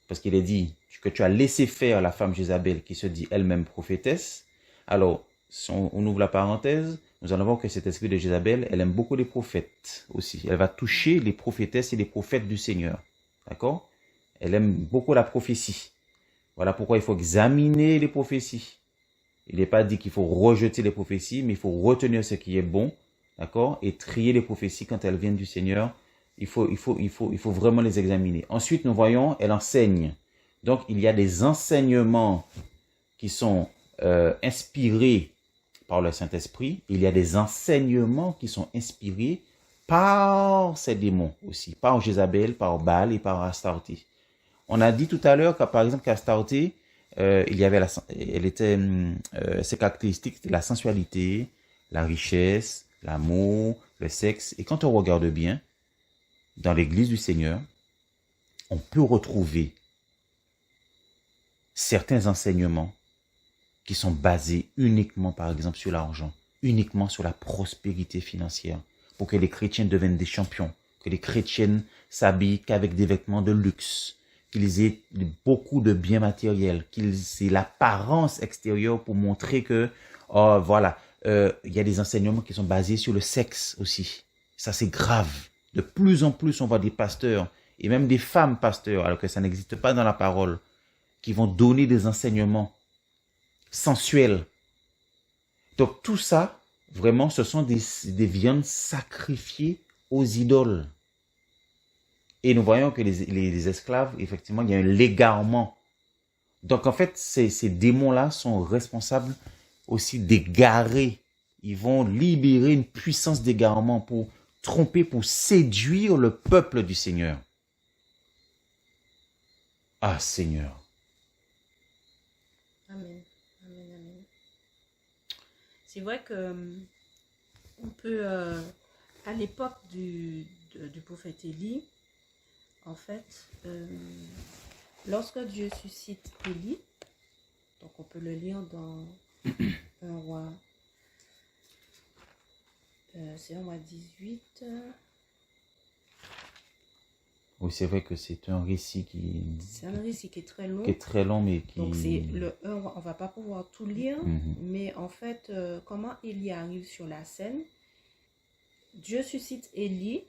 parce qu'il est dit que tu as laissé faire la femme Jézabel qui se dit elle-même prophétesse. Alors, si on ouvre la parenthèse, nous allons voir que cet esprit de Jézabel, elle aime beaucoup les prophètes aussi. Elle va toucher les prophétesses et les prophètes du Seigneur. D'accord? Elle aime beaucoup la prophétie. Voilà pourquoi il faut examiner les prophéties. Il n'est pas dit qu'il faut rejeter les prophéties, mais il faut retenir ce qui est bon, d'accord, et trier les prophéties quand elles viennent du Seigneur. Il faut vraiment les examiner. Ensuite, nous voyons, elle enseigne. Donc, il y a des enseignements qui sont inspirés par le Saint-Esprit. Il y a des enseignements qui sont inspirés par ces démons aussi, par Jézabel, par Baal et par Astarté. On a dit tout à l'heure que, par exemple, qu'Astarté, il y avait ses caractéristiques, c'était la sensualité, la richesse, l'amour, le sexe. Et quand on regarde bien, dans l'église du Seigneur, on peut retrouver certains enseignements qui sont basés uniquement, par exemple, sur l'argent, uniquement sur la prospérité financière, pour que les chrétiens deviennent des champions, que les chrétiennes s'habillent qu'avec des vêtements de luxe, qu'ils aient beaucoup de biens matériels, qu'ils aient l'apparence extérieure pour montrer que, oh, voilà, il y a des enseignements qui sont basés sur le sexe aussi. Ça, c'est grave. De plus en plus, on voit des pasteurs, et même des femmes pasteurs, alors que ça n'existe pas dans la parole, qui vont donner des enseignements sensuels. Donc, tout ça, vraiment, ce sont des viandes sacrifiées aux idoles. Et nous voyons que les esclaves, effectivement, il y a un l'égarement. Donc, en fait, ces démons-là sont responsables aussi d'égarer. Ils vont libérer une puissance d'égarement pour tromper, pour séduire le peuple du Seigneur. Ah, Seigneur. Amen. Amen, amen. C'est vrai que on peut, à l'époque du prophète Élie, en fait, lorsque Dieu suscite Élie, donc on peut le lire dans un roi, c'est un roi 18. Oui, c'est vrai que c'est un récit C'est un récit qui est très long. qui est très long, mais qui... Donc c'est le 1 roi, on va pas pouvoir tout lire, mais en fait, comment Élie arrive sur la scène? Dieu suscite Élie.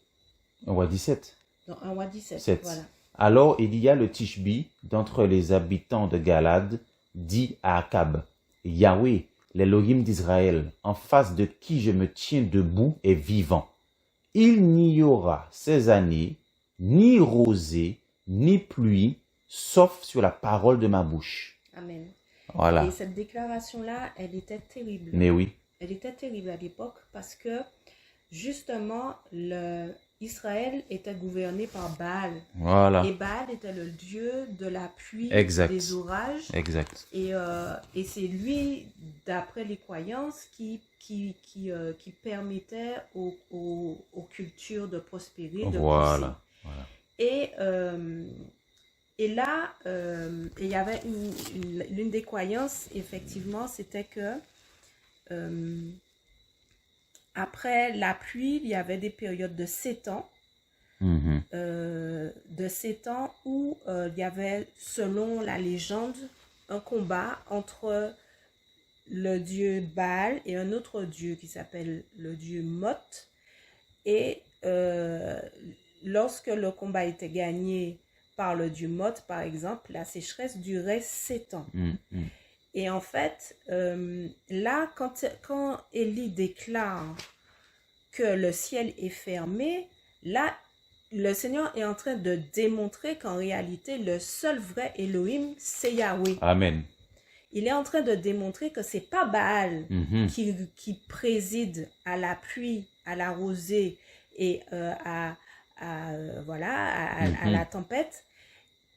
Un roi 17. Dans 1 roi 17, 7. voilà. Alors Élia le Tishbi, d'entre les habitants de Galad, dit à Akab, Yahweh, l'Élohim d'Israël, en face de qui je me tiens debout, est vivant. Il n'y aura ces années ni rosée, ni pluie, sauf sur la parole de ma bouche. Amen. Voilà. Et cette déclaration-là, elle était terrible. Mais oui. Elle était terrible à l'époque parce que, justement, Israël était gouverné par Baal. Voilà. Et Baal était le dieu de la pluie, Exact. des orages. Exact. Et c'est lui, d'après les croyances, qui permettait aux cultures de prospérer, de Voilà. pousser. Voilà. Et là, il y avait l'une des croyances, effectivement, c'était que après la pluie, il y avait des périodes de 7 ans. De 7 ans où il y avait, selon la légende, un combat entre le dieu Baal et un autre dieu qui s'appelle le dieu Mot. Et lorsque le combat était gagné parle du mode, par exemple, la sécheresse durait 7 ans. Mm, mm. Et en fait, là, quand Élie déclare que le ciel est fermé, là, le Seigneur est en train de démontrer qu'en réalité, le seul vrai Elohim, c'est Yahweh. Amen. Il est en train de démontrer que c'est pas Baal Mhm. qui préside à la pluie, à la rosée et à la tempête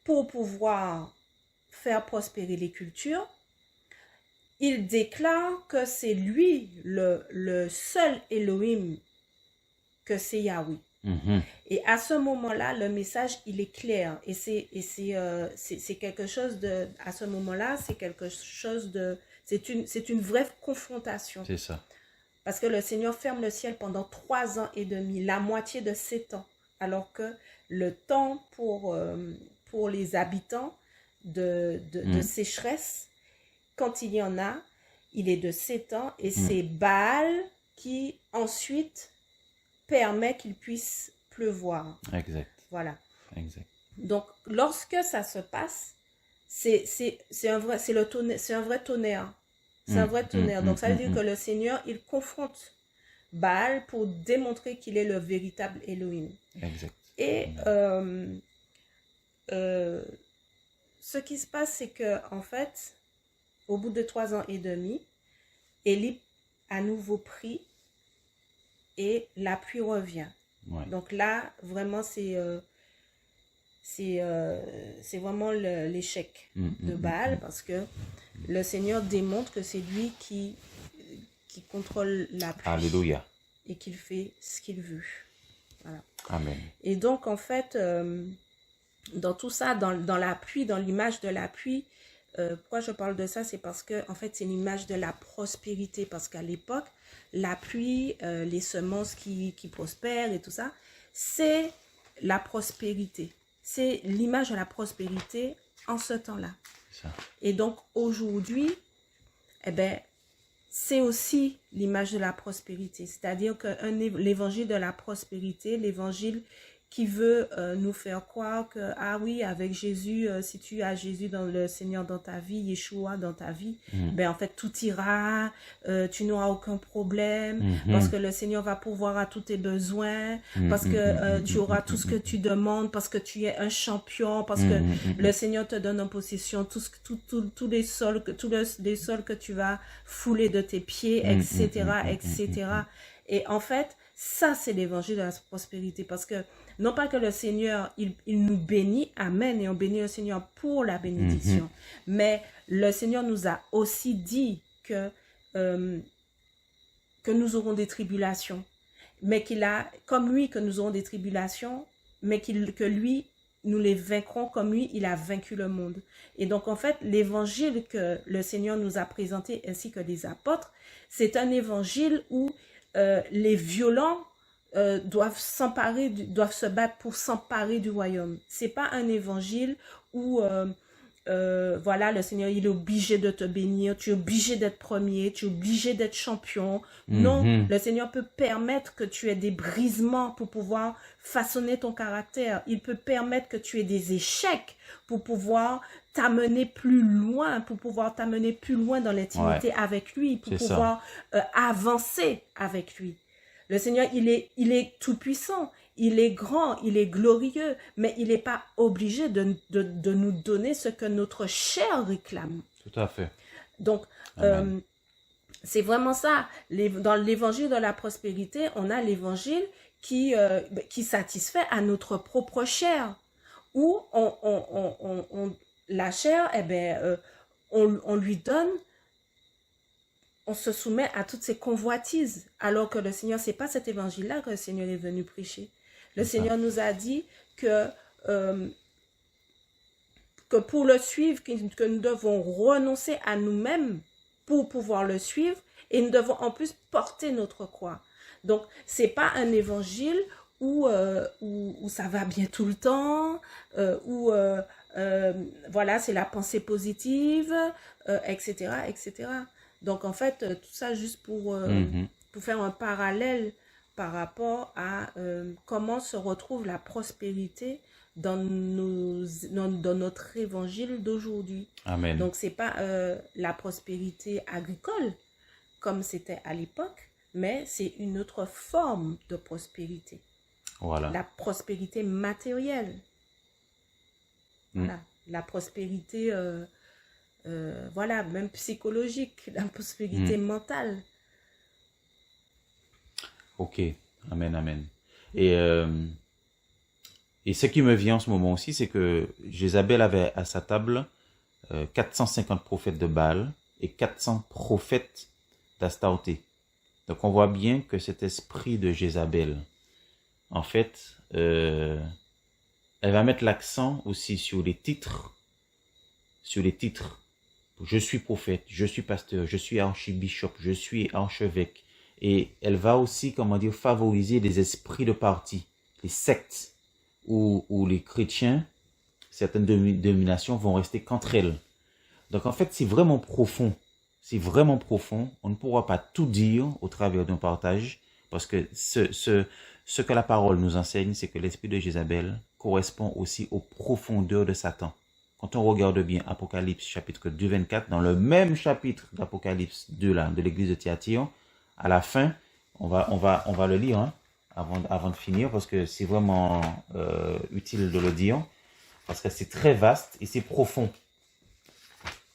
pour pouvoir faire prospérer les cultures. Il déclare que c'est lui le seul Elohim, que c'est Yahweh. Mhm. Et à ce moment-là, le message, il est clair. Et c'est quelque chose de... À ce moment-là, c'est quelque chose de... C'est une vraie confrontation. C'est ça. Parce que le Seigneur ferme le ciel pendant 3 ans et demi, la moitié de 7 ans. Alors que le temps pour les habitants de sécheresse, quand il y en a, il est de 7 ans. Et c'est Baal qui ensuite permet qu'il puisse pleuvoir. Exact. Voilà. Exact. Donc, lorsque ça se passe, c'est un vrai tonnerre. C'est un vrai tonnerre. Donc, ça veut dire que le Seigneur, il confronte Baal pour démontrer qu'il est le véritable Elohim. Exact. Et ce qui se passe, c'est que en fait, au bout de 3 ans et demi, Élie à nouveau prie et la pluie revient. Ouais. Donc là, vraiment, c'est vraiment l'échec de Baal parce que le Seigneur démontre que c'est lui qui contrôle la pluie. Alléluia. Et qu'il fait ce qu'il veut. Voilà. Amen. Et donc, en fait, dans tout ça, dans la pluie, dans l'image de la pluie, pourquoi je parle de ça, c'est parce que, en fait, c'est l'image de la prospérité. Parce qu'à l'époque, la pluie, les semences qui prospèrent et tout ça, c'est la prospérité. C'est l'image de la prospérité en ce temps-là. Ça. Et donc, aujourd'hui, eh ben, c'est aussi l'image de la prospérité. C'est-à-dire que l'évangile de la prospérité, l'évangile qui veut nous faire croire que, ah oui, avec Jésus, si tu as Jésus dans le Seigneur dans ta vie, Yeshua dans ta vie, ben en fait, tout ira, tu n'auras aucun problème, parce que le Seigneur va pourvoir à tous tes besoins, parce que tu auras tout ce que tu demandes, parce que tu es un champion, parce que le Seigneur te donne en possession tous les sols que tu vas fouler de tes pieds, etc., etc. Et en fait, ça, c'est l'évangile de la prospérité, parce que non pas que le Seigneur, il nous bénit, amen, et on bénit le Seigneur pour la bénédiction, mais le Seigneur nous a aussi dit que nous aurons des tribulations, mais comme lui, que nous aurons des tribulations, mais que lui, nous les vaincrons comme lui, il a vaincu le monde. Et donc, en fait, l'évangile que le Seigneur nous a présenté, ainsi que les apôtres, c'est un évangile où les violents doivent se battre pour s'emparer du royaume. C'est pas un évangile où voilà, le Seigneur, il est obligé de te bénir, tu es obligé d'être premier, tu es obligé d'être champion. Non, le Seigneur peut permettre que tu aies des brisements pour pouvoir façonner ton caractère. Il peut permettre que tu aies des échecs pour pouvoir t'amener plus loin, dans l'intimité avec lui, pour pouvoir avancer avec lui. Le Seigneur, il est tout puissant, il est grand, il est glorieux, mais il n'est pas obligé de nous donner ce que notre chair réclame. Tout à fait. Donc, c'est vraiment ça. Dans l'évangile de la prospérité, on a l'évangile qui satisfait à notre propre chair, où la chair, eh ben, on lui donne, on se soumet à toutes ces convoitises, alors que le Seigneur, c'est pas cet évangile-là que le Seigneur est venu prêcher. Le Seigneur nous a dit que pour le suivre, que nous devons renoncer à nous-mêmes pour pouvoir le suivre, et nous devons en plus porter notre croix. Donc, c'est pas un évangile où ça va bien tout le temps, voilà, c'est la pensée positive, etc., etc. Donc, en fait, tout ça juste pour faire un parallèle par rapport à comment se retrouve la prospérité dans notre évangile d'aujourd'hui. Amen. Donc, ce n'est pas la prospérité agricole comme c'était à l'époque, mais c'est une autre forme de prospérité. Voilà. La prospérité matérielle. Voilà. La prospérité, voilà, même psychologique, la prospérité mentale. Ok, amen, amen. Et ce qui me vient en ce moment aussi, c'est que Jézabel avait à sa table 450 prophètes de Baal et 400 prophètes d'Astarté. Donc on voit bien que cet esprit de Jézabel, en fait, elle va mettre l'accent aussi sur les titres. Je suis prophète, je suis pasteur, je suis archibishop, je suis archevêque. Et elle va aussi, comment dire, favoriser les esprits de parti, les sectes, où les chrétiens, certaines dénominations vont rester qu'entre elles. Donc en fait, c'est vraiment profond. C'est vraiment profond. On ne pourra pas tout dire au travers d'un partage, parce que ce que la parole nous enseigne, c'est que l'esprit de Jézabel correspond aussi aux profondeurs de Satan. Quand on regarde bien Apocalypse chapitre 2, 24, dans le même chapitre d'Apocalypse 2 là, de l'église de Thyatire, à la fin, on va le lire hein, avant de finir, parce que c'est vraiment utile de le dire, parce que c'est très vaste et c'est profond.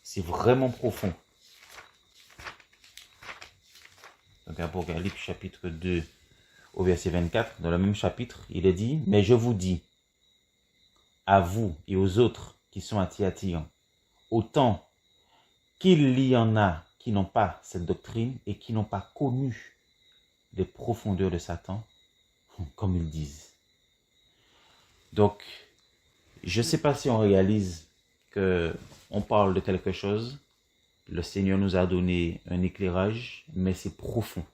C'est vraiment profond. Donc Apocalypse chapitre 2 au verset 24, dans le même chapitre, il est dit, « Mais je vous dis, à vous et aux autres qui sont à Thyatire, autant qu'il y en a qui n'ont pas cette doctrine et qui n'ont pas connu les profondeurs de Satan, comme ils disent. » Donc, je ne sais pas si on réalise qu'on parle de quelque chose. Le Seigneur nous a donné un éclairage, mais c'est profond.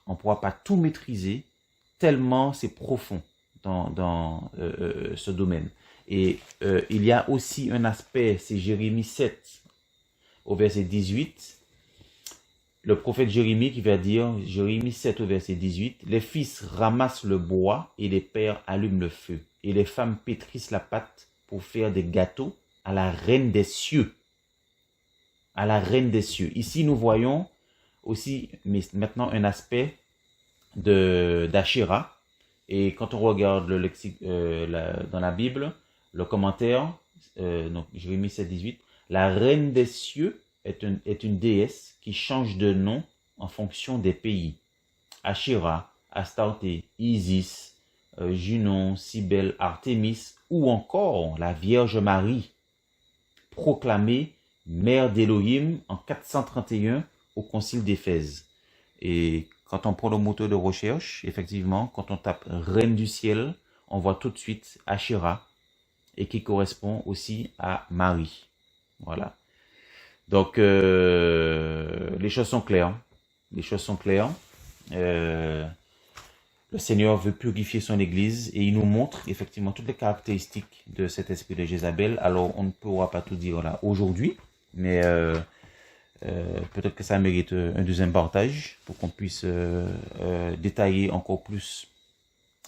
On ne pourra pas tout maîtriser, tellement c'est profond dans ce domaine. Et il y a aussi un aspect, c'est Jérémie 7, au verset 18. Le prophète Jérémie qui va dire, Jérémie 7 au verset 18, « Les fils ramassent le bois et les pères allument le feu, et les femmes pétrissent la pâte pour faire des gâteaux à la reine des cieux. » À la reine des cieux. Ici, nous voyons aussi maintenant un aspect d'Ashéra. Et quand on regarde le lexique dans la Bible, le commentaire, donc Jérémie 7, 18, la reine des cieux est une déesse qui change de nom en fonction des pays. Ashéra, Astarté, Isis, Junon, Cybèle, Artémis, ou encore la Vierge Marie, proclamée mère d'Élohim en 431 au concile d'Éphèse. Et quand on prend le moteur de recherche, effectivement, quand on tape reine du ciel, on voit tout de suite Ashéra, et qui correspond aussi à Marie. Voilà. Donc, les choses sont claires. Les choses sont claires. Le Seigneur veut purifier son Église et il nous montre effectivement toutes les caractéristiques de cet esprit de Jézabel. Alors, on ne pourra pas tout dire là aujourd'hui, mais peut-être que ça mérite un deuxième partage pour qu'on puisse détailler encore plus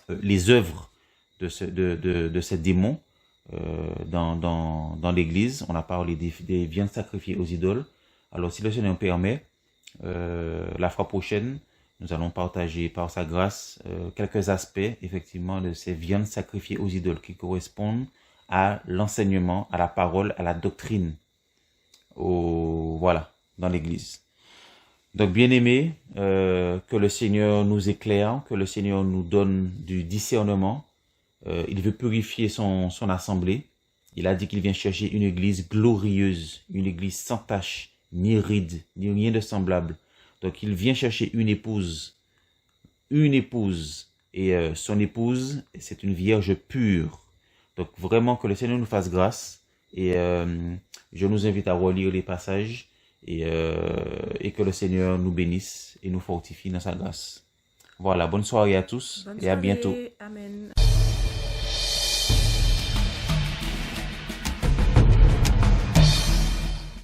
les œuvres de ces démons dans l'Église. On a parlé des viandes sacrifiées aux idoles. Alors, si le Seigneur permet, la fois prochaine, nous allons partager par sa grâce quelques aspects, effectivement, de ces viandes sacrifiées aux idoles qui correspondent à l'enseignement, à la parole, à la doctrine, voilà, dans l'Église. Donc, bien-aimés, que le Seigneur nous éclaire, que le Seigneur nous donne du discernement. Il veut purifier son assemblée. Il a dit qu'il vient chercher une église glorieuse, une église sans tache, ni ride, ni rien de semblable. Donc il vient chercher une épouse, et son épouse, c'est une vierge pure. Donc vraiment que le Seigneur nous fasse grâce, et je nous invite à relire les passages, et que le Seigneur nous bénisse et nous fortifie dans sa grâce. Voilà, bonne soirée à tous, et à bientôt. Amen.